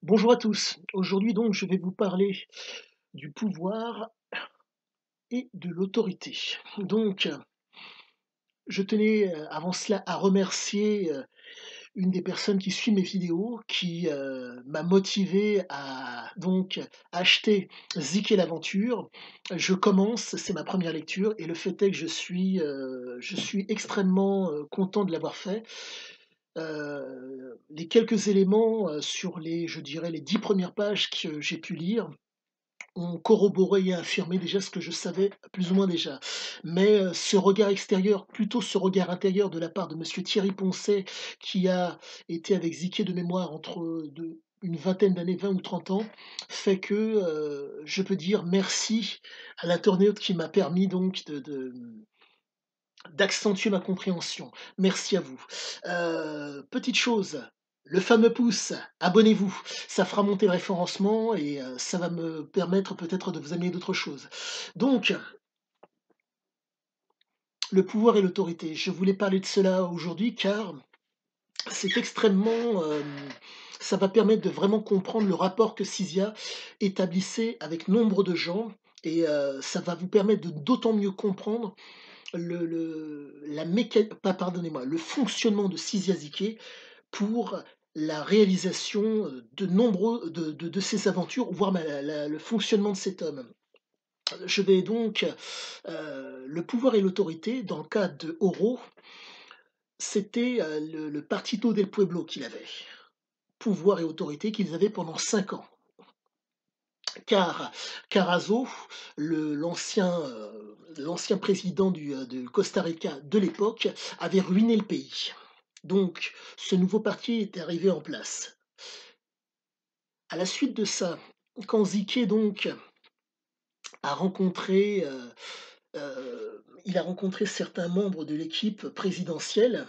Bonjour à tous. Aujourd'hui donc, je vais vous parler du pouvoir et de l'autorité. Donc, je tenais, avant cela à remercier, une des personnes qui suit mes vidéos, qui, m'a motivé à donc acheter Zik et l'aventure. Je commence, c'est ma première lecture et le fait est que je suis extrêmement, content de l'avoir fait. Les quelques éléments, sur les je dirais les 10 premières pages que j'ai pu lire ont corroboré et affirmé déjà ce que je savais plus ou moins déjà. Mais, ce regard extérieur, plutôt ce regard intérieur de la part de monsieur Thierry Poncet, qui a été avec Ziké de mémoire entre, une vingtaine d'années, 20 ou 30 ans, fait que, je peux dire merci à l'internaute qui m'a permis donc d'accentuer ma compréhension. Merci à vous. Petite chose, le fameux pouce, abonnez-vous, ça fera monter le référencement et ça va me permettre peut-être de vous amener d'autres choses. Donc, le pouvoir et l'autorité, je voulais parler de cela aujourd'hui car c'est extrêmement, ça va permettre de vraiment comprendre le rapport que Cysia établissait avec nombre de gens et ça va vous permettre de d'autant mieux comprendre le fonctionnement de Cysia pour la réalisation, de nombreux de ses aventures, voire le fonctionnement de cet homme. Je vais donc, le pouvoir et l'autorité, dans le cas de Oro, c'était, le Partito del Pueblo qu'il avait. Pouvoir et autorité qu'ils avaient pendant 5 ans. Car Carazo, l'ancien président de Costa Rica de l'époque, avait ruiné le pays. Donc, ce nouveau parti est arrivé en place. À la suite de ça, quand Ziké donc a rencontré, il a rencontré certains membres de l'équipe présidentielle,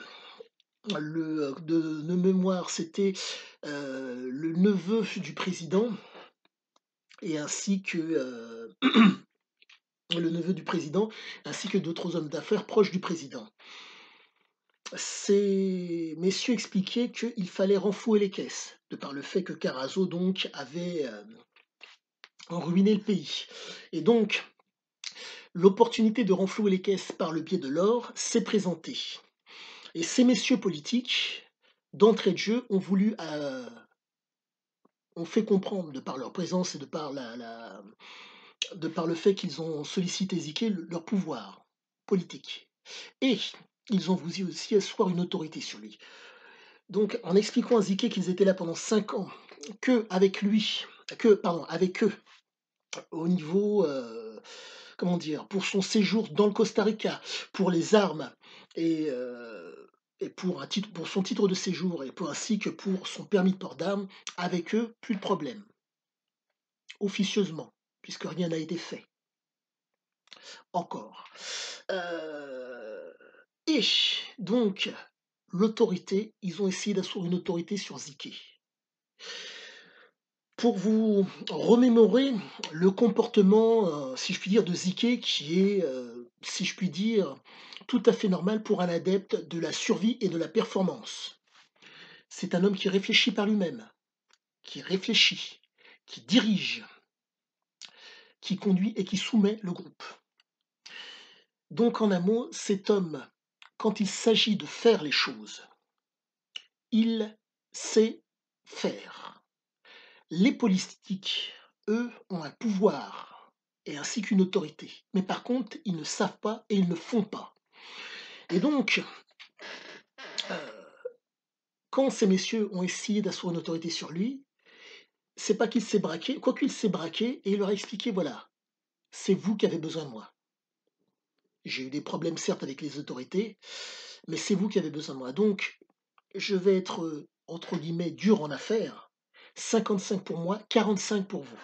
de mémoire, c'était le neveu du président et ainsi que le neveu du président, ainsi que d'autres hommes d'affaires proches du président. Ces messieurs expliquaient qu'il fallait renflouer les caisses, de par le fait que Carazo donc avait ruiné le pays. Et donc, l'opportunité de renflouer les caisses par le biais de l'or s'est présentée. Et ces messieurs politiques, d'entrée de jeu, ont fait comprendre, de par leur présence et de par le fait qu'ils ont sollicité Ziké, leur pouvoir politique. Et ils ont voulu aussi asseoir une autorité sur lui. Donc, en expliquant à Ziké qu'ils étaient là pendant 5 ans, avec eux, au niveau, comment dire, pour son séjour dans le Costa Rica, pour les armes et, pour son titre de séjour ainsi que pour son permis de port d'armes, avec eux, plus de problème, officieusement, puisque rien n'a été fait, encore. Et donc, l'autorité, ils ont essayé d'asseoir une autorité sur Ziké. Pour vous remémorer le comportement, si je puis dire, de Ziké qui est, si je puis dire, tout à fait normal pour un adepte de la survie et de la performance. C'est un homme qui réfléchit par lui-même, qui réfléchit, qui dirige, qui conduit et qui soumet le groupe. Donc en un mot, cet homme, quand il s'agit de faire les choses, il sait faire. Les politiques, eux, ont un pouvoir et ainsi qu'une autorité. Mais par contre, ils ne savent pas et ils ne font pas. Et donc, quand ces messieurs ont essayé d'asseoir une autorité sur lui, c'est pas qu'il s'est braqué, quoique il s'est braqué et il leur a expliqué, voilà, c'est vous qui avez besoin de moi. J'ai eu des problèmes certes avec les autorités, mais c'est vous qui avez besoin de moi. Donc, je vais être, entre guillemets, dur en affaires. 55 pour moi, 45 pour vous.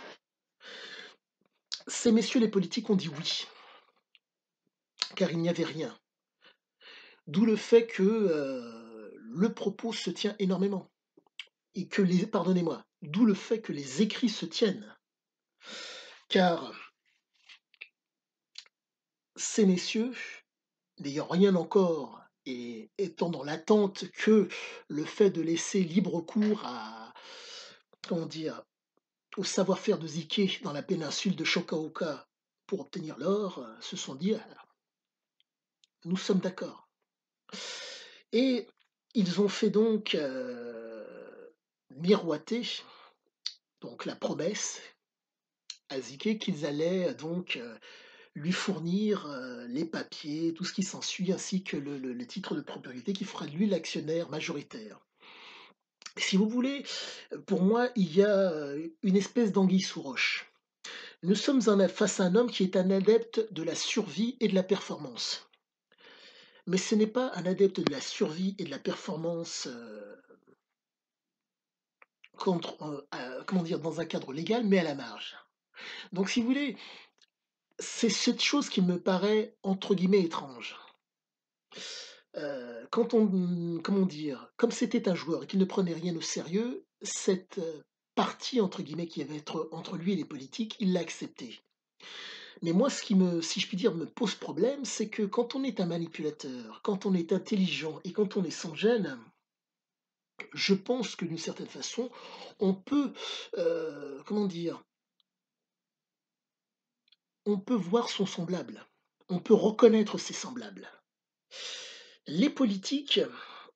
Ces messieurs les politiques ont dit oui, car il n'y avait rien. D'où le fait que, le propos se tient énormément et que les pardonnez-moi, d'où le fait que les écrits se tiennent. Car ces messieurs, n'ayant rien encore et étant dans l'attente que le fait de laisser libre cours à comment dire, au savoir-faire de Ziké dans la péninsule de Shokaoka pour obtenir l'or, se sont dit: «Ah, nous sommes d'accord» et ils ont fait donc, miroiter donc la promesse à Ziké qu'ils allaient donc, lui fournir, les papiers, tout ce qui s'ensuit, ainsi que le titre de propriété qui fera de lui l'actionnaire majoritaire. Si vous voulez, pour moi, il y a, une espèce d'anguille sous roche. Nous sommes face à un homme qui est un adepte de la survie et de la performance. Mais ce n'est pas un adepte de la survie et de la performance, comment dire? Dans un cadre légal, mais à la marge. Donc si vous voulez, c'est cette chose qui me paraît entre guillemets «étrange». Quand on comment dire? Comme c'était un joueur et qu'il ne prenait rien au sérieux, cette, «partie» entre guillemets qui avait être entre lui et les politiques, il l'a acceptée. Mais moi, ce qui me si je puis dire, me pose problème, c'est que quand on est un manipulateur, quand on est intelligent et quand on est sans gêne, je pense que d'une certaine façon, on peut, comment dire? On peut voir son semblable. On peut reconnaître ses semblables. Les politiques,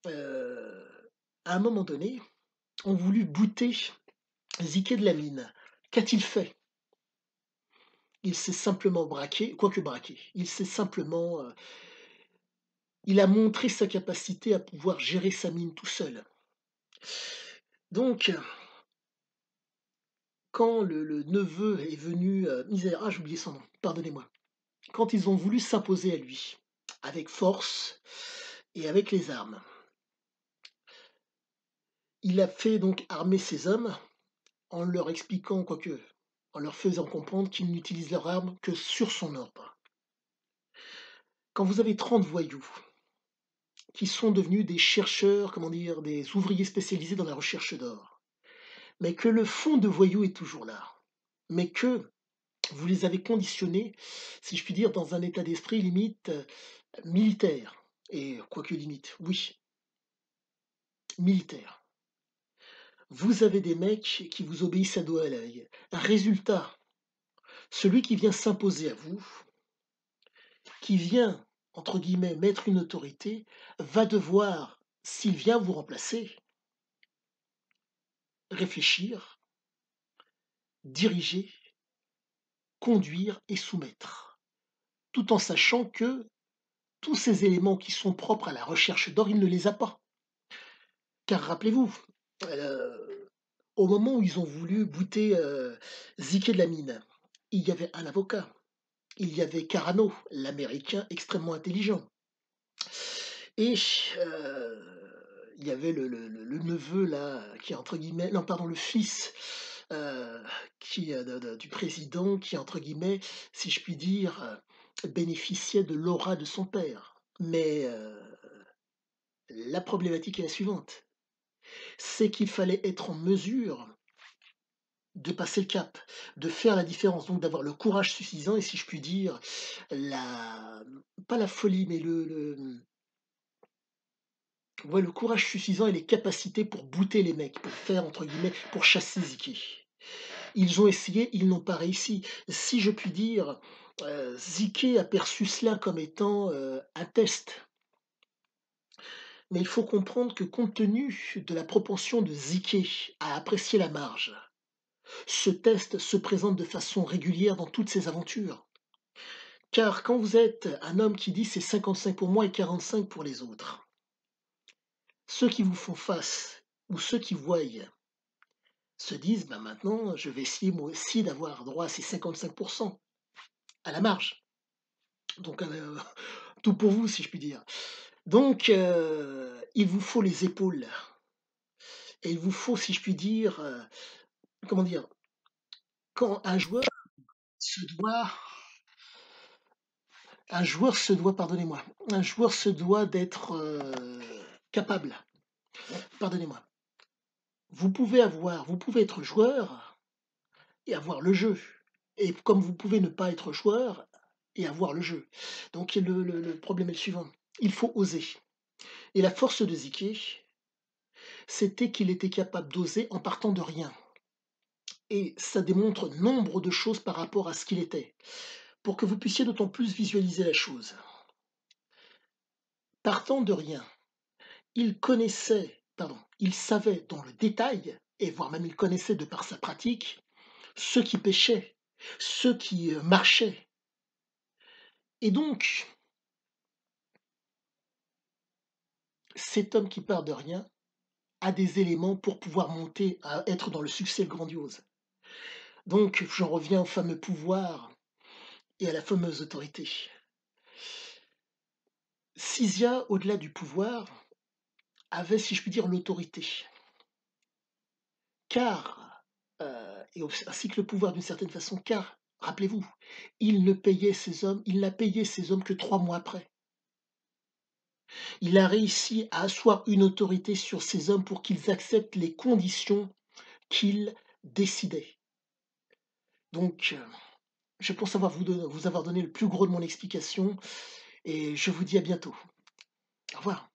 heu, à un moment donné, ont voulu bouter Ziké de la mine. Qu'a-t-il fait? Il s'est simplement braqué, quoique braqué, il s'est simplement, il a montré sa capacité à pouvoir gérer sa mine tout seul. Donc, quand le neveu est venu, j'ai oublié son nom, pardonnez-moi. Quand ils ont voulu s'imposer à lui, avec force et avec les armes, il a fait donc armer ses hommes en leur expliquant, quoique, en leur faisant comprendre qu'ils n'utilisent leurs armes que sur son ordre. Quand vous avez 30 voyous qui sont devenus des chercheurs, comment dire, des ouvriers spécialisés dans la recherche d'or, mais que le fond de voyous est toujours là, mais que vous les avez conditionnés, si je puis dire, dans un état d'esprit limite, militaire et quoique limite, oui, militaire. Vous avez des mecs qui vous obéissent à dos à l'œil. Résultat, celui qui vient s'imposer à vous, qui vient, entre guillemets, «mettre une autorité», va devoir, s'il vient vous remplacer, réfléchir, diriger, conduire et soumettre, tout en sachant que tous ces éléments qui sont propres à la recherche d'or, il ne les a pas. Car rappelez-vous, au moment où ils ont voulu bouter, Ziké de la mine, il y avait un avocat, il y avait Carano, l'Américain extrêmement intelligent et il y avait le neveu là, qui entre guillemets non pardon, le fils, heu, qui, de du président qui entre guillemets, si je puis dire, bénéficiait de l'aura de son père. Mais, la problématique est la suivante, c'est qu'il fallait être en mesure de passer le cap, de faire la différence, donc d'avoir le courage suffisant et si je puis dire, la pas la folie, mais ouais, le courage suffisant et les capacités pour bouter les mecs, pour faire entre guillemets, pour «chasser Ziké». Ils ont essayé, ils n'ont pas réussi. Si je puis dire, Ziké a perçu cela comme étant, un test, mais il faut comprendre que compte tenu de la propension de Ziké à apprécier la marge, ce test se présente de façon régulière dans toutes ses aventures. Car quand vous êtes un homme qui dit: «C'est 55 pour moi et 45 pour les autres», ceux qui vous font face ou ceux qui voient se disent: «Bah, maintenant, je vais essayer moi aussi d'avoir droit à ces 55 à la marge». Donc tout pour vous, si je puis dire. Donc il vous faut les épaules et il vous faut, si je puis dire, comment dire? Quand se doit pardonnez-moi, un joueur se doit d'être, capable. Pardonnez-moi. Vous pouvez être joueur et avoir le jeu et comme vous pouvez ne pas être joueur et avoir le jeu. Donc le problème est le suivant, il faut oser et la force de Ziké, c'était qu'il était capable d'oser en partant de rien. et ça démontre nombre de choses par rapport à ce qu'il était. Pour que vous puissiez d'autant plus visualiser la chose. Partant de rien, il savait dans le détail, et voire même il connaissait de par sa pratique, ceux qui péchaient, ceux qui marchaient. Et donc, cet homme qui part de rien a des éléments pour pouvoir monter à être dans le succès grandiose. Donc, j'en reviens au fameux pouvoir et à la fameuse autorité. Sisia, au-delà du pouvoir, avait, si je puis dire, l'autorité. Car, ainsi que le pouvoir d'une certaine façon, car, rappelez-vous, il n'a payé ses hommes que 3 mois après. Il a réussi à asseoir une autorité sur ces hommes pour qu'ils acceptent les conditions qu'il décidait. Donc, je pense vous avoir donné le plus gros de mon explication et je vous dis à bientôt. Au revoir.